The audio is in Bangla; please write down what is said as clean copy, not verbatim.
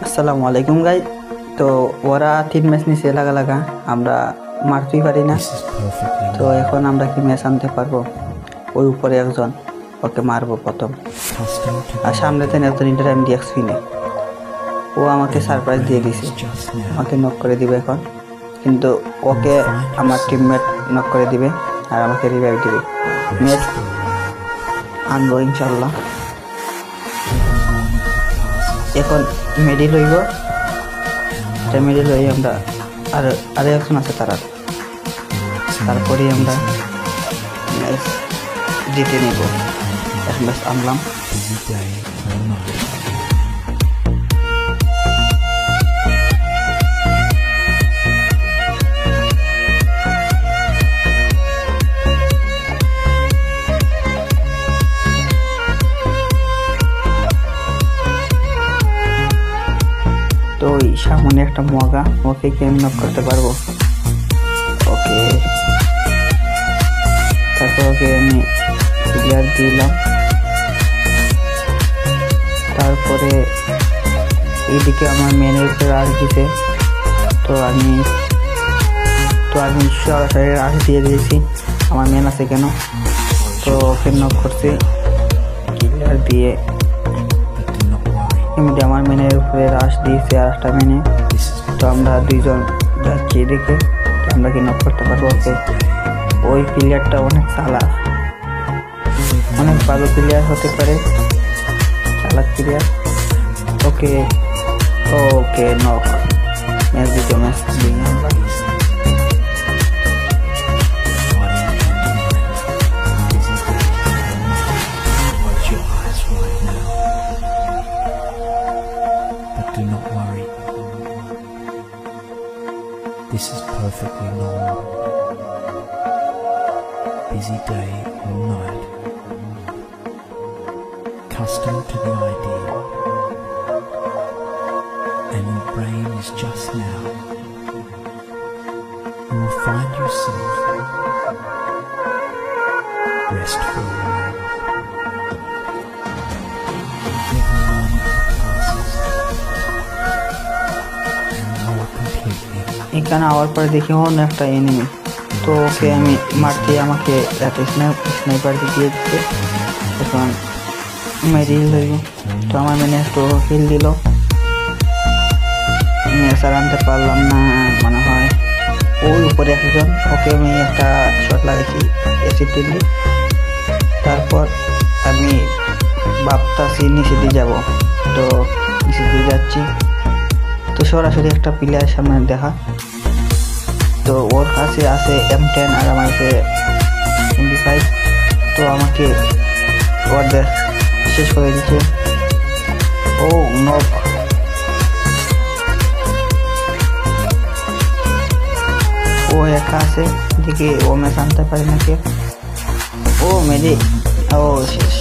আসসালামু আলাইকুম গাই। তো ওরা 3 ম্যাচ নিচে লাগা আমরা মারতেই পারি না। তো এখন আমরা কি ম্যাচ আনতে পারবো? ওই উপরে একজন, ওকে মারবো প্রথম। আর সামনে থেকে এত টাইম দেখছি না, ও আমাকে সারপ্রাইজ দিয়ে দিছে, আমাকে নক করে দিবে এখন। কিন্তু ওকে আমার টিমমেট নক করে দিবে আর আমাকে রিভাইভ দিবে। ম্যাচ আনবো ইনশাল্লাহ। এখন মেডেল হইব, এটা মেডেল হই আমরা। আর একজন আছে তারপরে আমরা ম্যাচ জিতে নেব। এক ম্যাচ আনলাম। তো ওই সামনে একটা মগা, ওকে কি আমি নক করতে পারবো? ওকে, তারপর ওকে আমি ক্লিয়ার দিলাম। তারপরে এইদিকে আমার মেনের উপরে আশ দিতে, তো আমি সরাসরি আশ দিয়ে দিয়েছি। আমার মেন আছে কেন, তো ওকে নক করছি ক্লিয়ার দিয়ে। এমনি আমার মেনের উপরে রাশ দিয়েছে আর একটা মেনে। তো আমরা দুইজন যাচ্ছি এদিকে, আমরা কি নক করতে পারবো ওকে। ওই প্লেয়ারটা অনেক চালাক, অনেক ভালো প্লেয়ার হতে পারে, চালাক প্লেয়ার। ওকে ওকে নক, ম্যাচ দিতে ম্যাচ দিই আমরা। Do not worry. This is perfectly normal. Busy day or night. Accustomed to the idea. And your brain is just now. You will find yourself restful. এখানে আওয়ার পরে দেখি অন্য একটা এনিমি, তো ওকে আমি মারতে আমাকে এত স্নাইপার দিয়ে দিচ্ছে। এখন মেরিল হইব, তো আমার মেনে একটু হিল দিল। ম্যাচ আর আনতে পারলাম না মনে হয়। ওই উপরে একজন, ওকে আমি একটা শট লাগাইছি অ্যাসিড দিয়ে। তারপর আমি ভাবতাছি নিচে দিয়ে যাবো, তো নিচে দিয়ে যাচ্ছি। তো সরাসরি একটা প্লেয়ারের সামনে দেখা, তো ওর কাছে আছে M10 আর আমার কাছে MP5। তো আমাকে ওর শেষ করে দিচ্ছে। ও নক, ও একা আছে, দেখি ও ম্যাচ আনতে পারে নাকি। ও মেডি, ও শেষ।